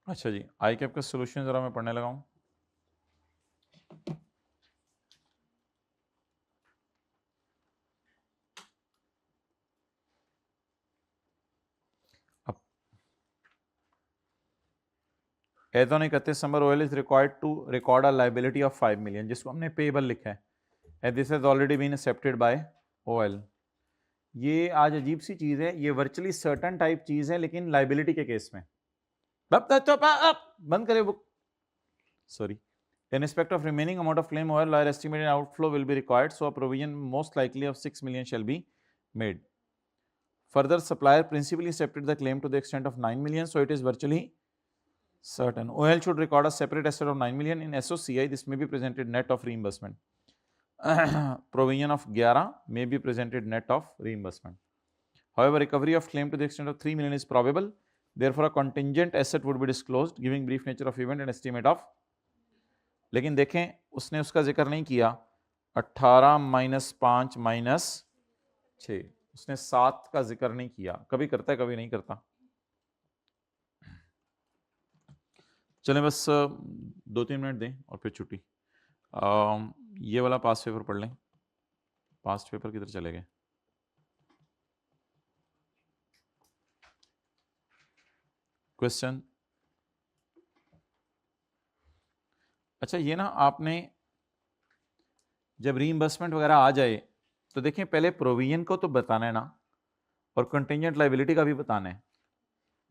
अच्छा जी, आई cap का solution जरा मैं पढ़ने लगा हूं। As on 31 December, OL is required to record a liability of 5 million, जिसको हमने payable लिखा है, and this has already been accepted by OL. ये आज अजीब सी चीज है, ये वर्चुअली सर्टन टाइप चीज है, लेकिन लाइबिलिटी के केस में बंद करे book, sorry. In respect of remaining amount of claim, OL lawyer estimated outflow will be required, so a provision most likely of 6 million shall be made. Further, supplier principally accepted the claim to the extent of 9 million, so it is virtually certain. OL should record a separate asset of 9 million. In SOCI, this may be presented net of reimbursement. Provision of 11 may be presented net of reimbursement. However, recovery of claim to the extent of 3 million is probable. Therefore, a contingent asset would be disclosed, giving brief nature of event and estimate of. लेकिन देखें, उसने उसका जिक्र नहीं किया 18 - 5 - 6, उसने 7 का जिक्र नहीं किया। कभी करता है, कभी नहीं करता। चलें, बस 2-3 मिनट दें और फिर छुट्टी। ये वाला पास पेपर पढ़ लें। पास्ट पेपर किधर चले गए? क्वेश्चन, अच्छा ये ना आपने जब रीइंबर्समेंट वगैरह आ जाए तो देखें पहले प्रोविजन को तो बताना है ना, और कंटिंजेंट लायबिलिटी का भी बताना है।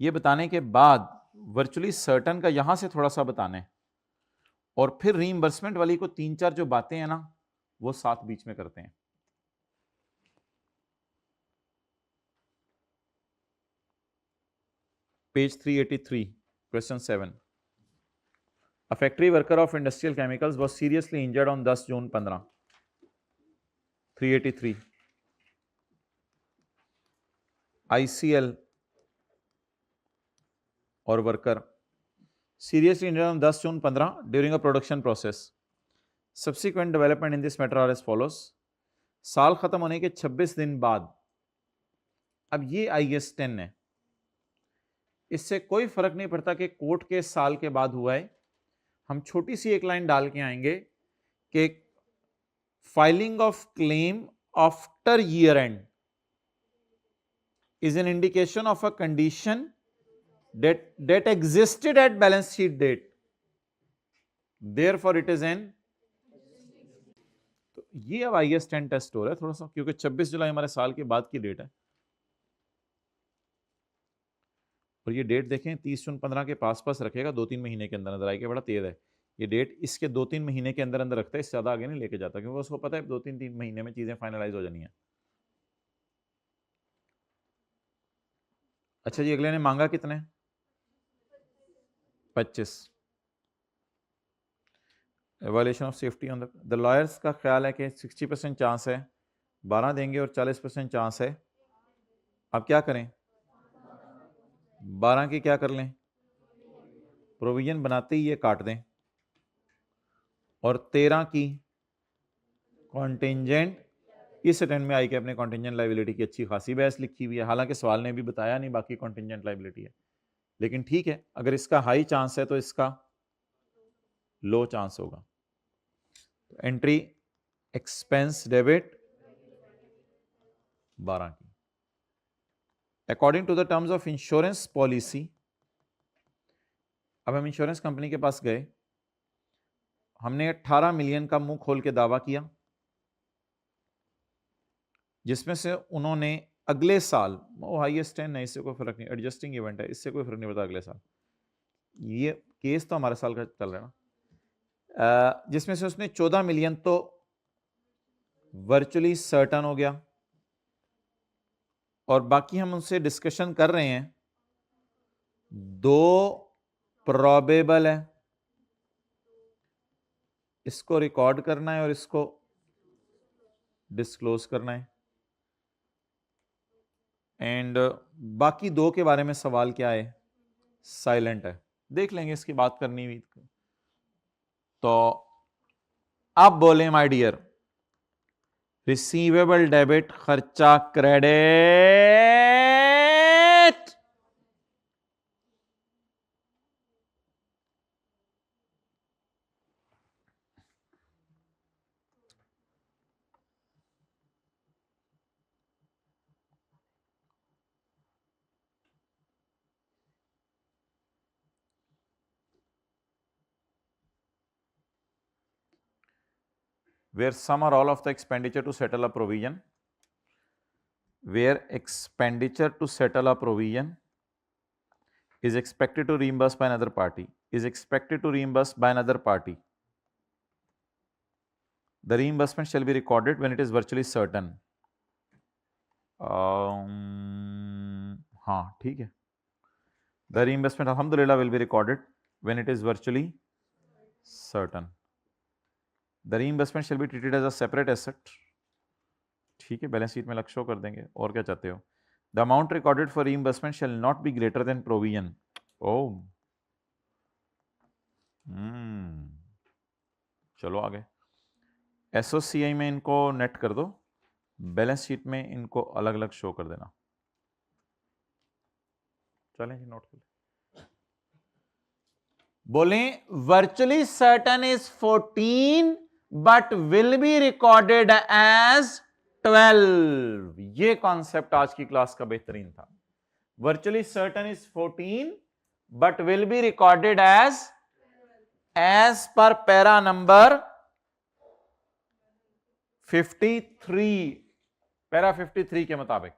ये बताने के बाद वर्चुअली सर्टन का यहां से थोड़ा सा बताना है, और फिर रीइंबर्समेंट वाली को 3-4 जो बातें हैं ना वो साथ बीच में करते हैं। Page 383, question 7। A factory worker of industrial chemicals was seriously injured on 10 June 15, 383. ICL or worker seriously injured on 10 June 15 during a production process. Subsequent development in this matter are as follows. साल खत्म होने के 26 दिन बाद, अब ये IS 10 है, इससे कोई फर्क नहीं पड़ता कि कोर्ट के साल के बाद हुआ है। हम छोटी सी एक लाइन डाल के आएंगे कि filing of claim after year and is an indication of a condition that existed at balance sheet date, therefore it is an, तो ये अब IS 10 टेस्ट हो रहा है थोड़ा सा, क्योंकि 26 जुलाई हमारे साल के बाद की डेट है, और ये डेट देखें 30 जून 15 के पास रखेगा, 2-3 महीने के अंदर नजर आएगा, बड़ा तेज है ये डेट, इसके 2-3 महीने के अंदर अंदर रखता है, इससे ज्यादा आगे नहीं लेके जाता, क्योंकि उसको पता है 2-3 महीने में चीजें फाइनलाइज हो जानी है। अच्छा जी, अगले ने मांगा कितने? 25। Evolution of safety on the lawyers का ख्याल है कि 60% चांस है, 12 देंगे और 40% चांस है। अब क्या करें? 12 की क्या कर लें? प्रोविजन बनाते ही ये काट दें, और 13 की कॉन्टिंजेंट, इस अटेंड में आई कि अपने कॉन्टिंजेंट लाइबिलिटी की अच्छी खासी बहस लिखी हुई है, हालांकि सवाल ने भी बताया नहीं बाकी कॉन्टिंजेंट लाइबिलिटी है, लेकिन ठीक है, अगर इसका हाई चांस है तो इसका लो चांस होगा। तो एंट्री एक्सपेंस डेबिट 12 की, according to the terms of insurance policy. अब हम इंश्योरेंस कंपनी के पास गए, हमने 18 मिलियन का मुंह खोल के दावा किया, जिसमें से उन्होंने अगले साल, वो हाईएस्ट 10 है, इससे कोई फर्क नहीं, एडजस्टिंग इवेंट है, इससे कोई फर्क नहीं पड़ता, अगले साल, ये केस तो हमारे साल का चल रहा है ना, जिसमें से उसने 14 मिलियन तो वर्चुअली सर्टन हो गया, और बाकी हम उनसे डिस्कशन कर रहे हैं, 2 प्रोबेबल है, इसको रिकॉर्ड करना है और इसको डिस्क्लोज करना है, एंड बाकी 2 के बारे में सवाल क्या है? साइलेंट है, देख लेंगे, इसकी बात करनी हुई तो। अब बोले माय डियर, रिसीवेबल डेबिट, खर्चा credit, where some or all of the expenditure to settle a provision, where expenditure to settle a provision is expected to reimburse by another party, is expected to reimburse by another party, the reimbursement shall be recorded when it is virtually certain. हाँ ठीक है, the reimbursement alhamdulillah will be recorded when it is virtually certain. The reimbursement shall be treated as a separate asset. ठीक है, balance sheet में लग show कर देंगे, और क्या चाहते हो? The amount recorded for reimbursement shall not be greater than provision. Oh, चलो आगे, SOCI में इनको नेट कर दो, बैलेंस शीट में इनको अलग अलग शो कर देना। चलें जी, नोट कर बोले, virtually certain is 14 but will be recorded as 12। ये कॉन्सेप्ट आज की क्लास का बेहतरीन था। Virtually certain is 14 but will be recorded as per para number 53, para 53 के मुताबिक।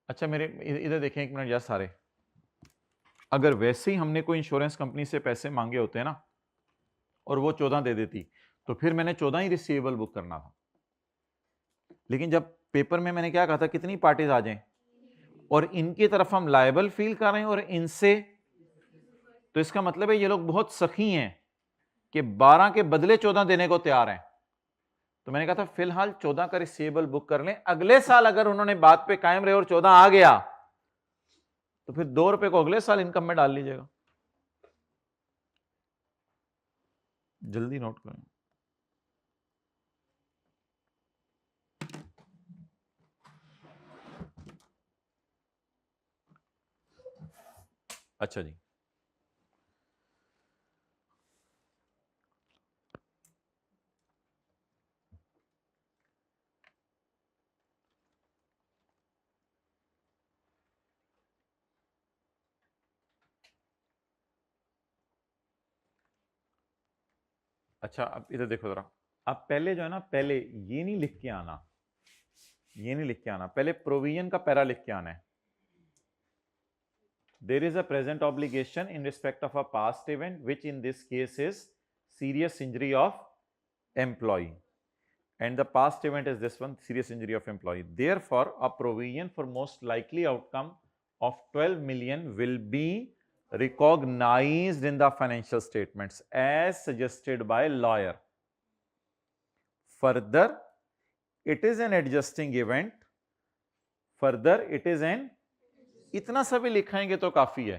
अच्छा मेरे इधर देखें एक मिनट यार सारे, अगर वैसे ही हमने कोई इंश्योरेंस कंपनी से पैसे मांगे होते हैं ना और वो 14 दे देती तो फिर मैंने 14 ही रिसीवेबल बुक करना था। लेकिन जब पेपर में मैंने क्या कहा था, कितनी पार्टीज आ जाएं और इनकी तरफ हम लायबल फील कर रहे हैं और इनसे, तो इसका मतलब है ये लोग बहुत सखी हैं कि 12 के बदले 14 देने को तैयार हैं। तो मैंने कहा था फिलहाल 14 का रिसीवेबल बुक कर लें, अगले साल अगर उन्होंने बात पे कायम रहे और 14 आ गया तो फिर 2 रुपए को अगले साल इनकम में डाल लीजिएगा। जल्दी नोट करें। अच्छा जी, अच्छा अब इधर देखो जरा, अब पहले जो है ना, पहले ये नहीं लिख के आना, ये नहीं लिख के आना, पहले प्रोविजन का पैरा लिख के आना है। There is a present obligation in respect of a past event, which in this case is serious injury of employee, and the past event is this one, serious injury of employee. Therefore, a provision for most likely outcome of 12 million will be recognized in the financial statements as suggested by lawyer. Further, it is an adjusting event. Further, it is an, इतना सा भी लिखाएंगे तो काफी है।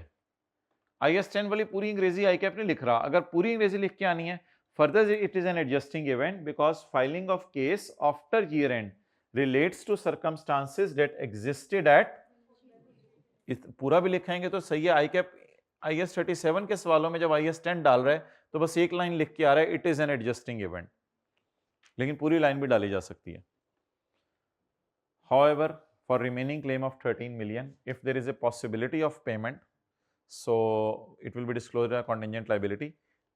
IAS 10 वाली पूरी अंग्रेजी ICAP नहीं लिख रहा, अगर पूरी अंग्रेजी लिख के आनी है, further it is an adjusting event because filing of case after year end relates to circumstances that existed at, पूरा भी लिखाएंगे तो सही है। ICAP IAS 37 के सवालों में जब IAS 10 डाल रहा है तो बस एक लाइन लिख के आ रहा है it is an adjusting event, लेकिन पूरी लाइन भी डाली जा सकती है। However, for remaining claim of 13 million, if there is a possibility of payment, so it will be disclosed as contingent liability,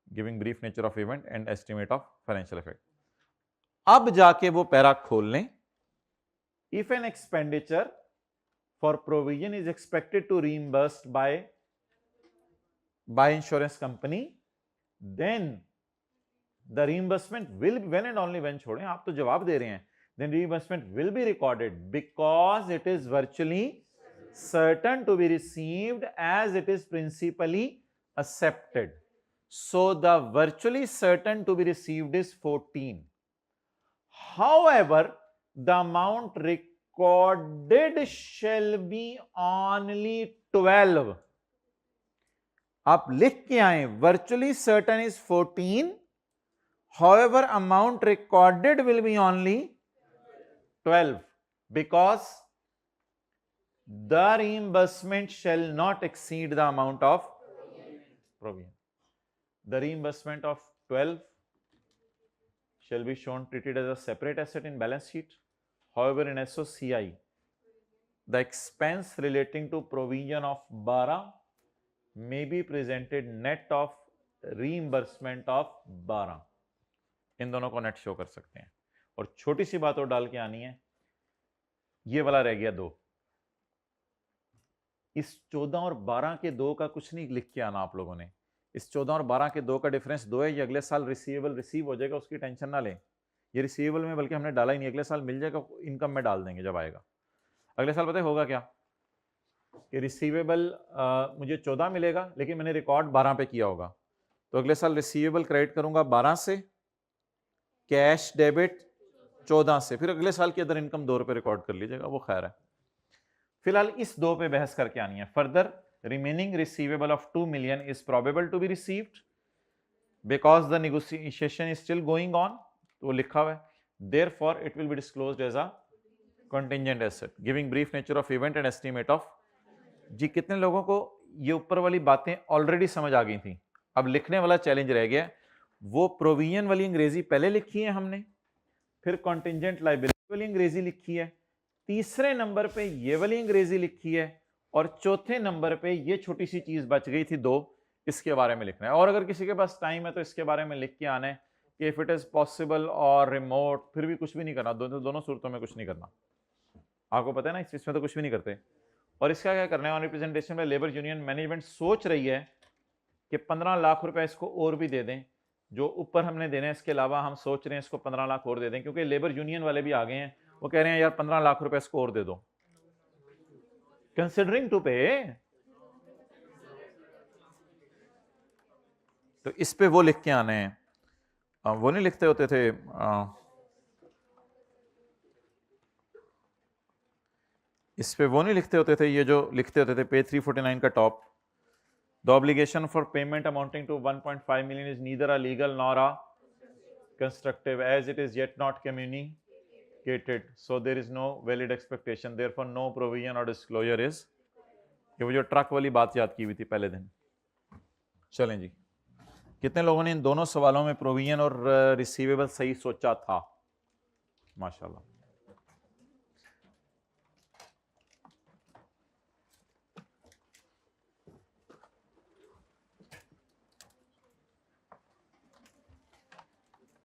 giving brief nature of event and estimate of financial effect. अब जाके वो para खोल लें, if an expenditure for provision is expected to reimbursed by insurance company, then the reimbursement will, when and only when, छोड़ें आप तो जवाब दे रहे हैं, then reimbursement will be recorded because it is virtually certain to be received as it is principally accepted. So the virtually certain to be received is 14. However, the amount recorded shall be only 12. आप लिख के आए virtually certain is 14. However, amount recorded will be only 12 because the reimbursement shall not exceed the amount of provision. The reimbursement of 12 shall be shown treated as a separate asset in balance sheet. However, in SOCI, the expense relating to provision of 12 may be presented net of reimbursement of 12. इन दोनों को net show कर सकते हैं। और छोटी सी बात और डाल के आनी है, ये वाला रह गया 2, इस 14 और 12 के 2 का कुछ नहीं लिख के आना आप लोगों ने। इस 14 और 12 के 2 का डिफरेंस 2 है, ये अगले साल रिसीवेबल रिसीव हो जाएगा, उसकी टेंशन ना लें। ये रिसीवेबल में बल्कि हमने डाला ही नहीं, अगले साल मिल जाएगा, इनकम में डाल देंगे जब आएगा। अगले साल पता है होगा क्या कि रिसीवेबल मुझे 14 मिलेगा लेकिन मैंने रिकॉर्ड 12 पे किया होगा, तो अगले साल रिसीवेबल क्रेडिट करूंगा 12 से, कैश डेबिट 14 से, फिर अगले साल के अंदर इनकम 2 रुपए रिकॉर्ड कर लीजिएगा, वो खैर है। फिलहाल इस 2 पे बहस करके आनी है। Further, remaining receivable of 2 million is probable to be received because the negotiation is still going on, तो वो लिखा हुआ है। Therefore it will be disclosed as a contingent asset, giving brief nature of event and estimate of. जी कितने लोगों को ये ऊपर वाली बातें ऑलरेडी समझ आ गई थी? अब लिखने वाला चैलेंज रह गया। वो प्रोविजन वाली अंग्रेजी पहले लिखी है हमने, फिर कंटिंजेंट लायबिलिटी वाली अंग्रेजी लिखी है, तीसरे नंबर पे ये वाली अंग्रेजी लिखी है, और चौथे नंबर पे ये छोटी सी चीज बच गई थी दो, इसके बारे में लिखना है। और अगर किसी के पास टाइम है तो इसके बारे में लिख के आना है कि इफ इट इज पॉसिबल और रिमोट, फिर भी कुछ भी नहीं करना, दोनों सूरतों में कुछ नहीं करना। आपको पता है ना, इसमें तो कुछ भी नहीं करते। और इसका क्या करना है, ऑन रिप्रेजेंटेशन में लेबर यूनियन मैनेजमेंट सोच रही है कि 15 लाख रुपए इसको और भी दे दें, जो ऊपर हमने देने हैं इसके अलावा हम सोच रहे हैं इसको 15 लाख और दे दें, क्योंकि लेबर यूनियन वाले भी आ गए हैं, वो कह रहे हैं यार 15 लाख रुपए इसको और दे दो, कंसिडरिंग टू पे। तो इस पे वो लिख के आने हैं, वो नहीं लिखते होते थे, इस पे वो नहीं लिखते होते थे, ये जो लिखते होते थे पेज 349 का top, the obligation for payment amounting to 1.5 million is neither a legal nor a constructive as it is yet not communicated, so there is no valid expectation, therefore no provision और disclosure is. ये वो जो truck वाली बात याद की हुई थी पहले दिन। चलें जी, कितने लोगों ने इन दोनों सवालों में प्रोविजन और रिसीवेबल सही सोचा था? माशाल्लाह।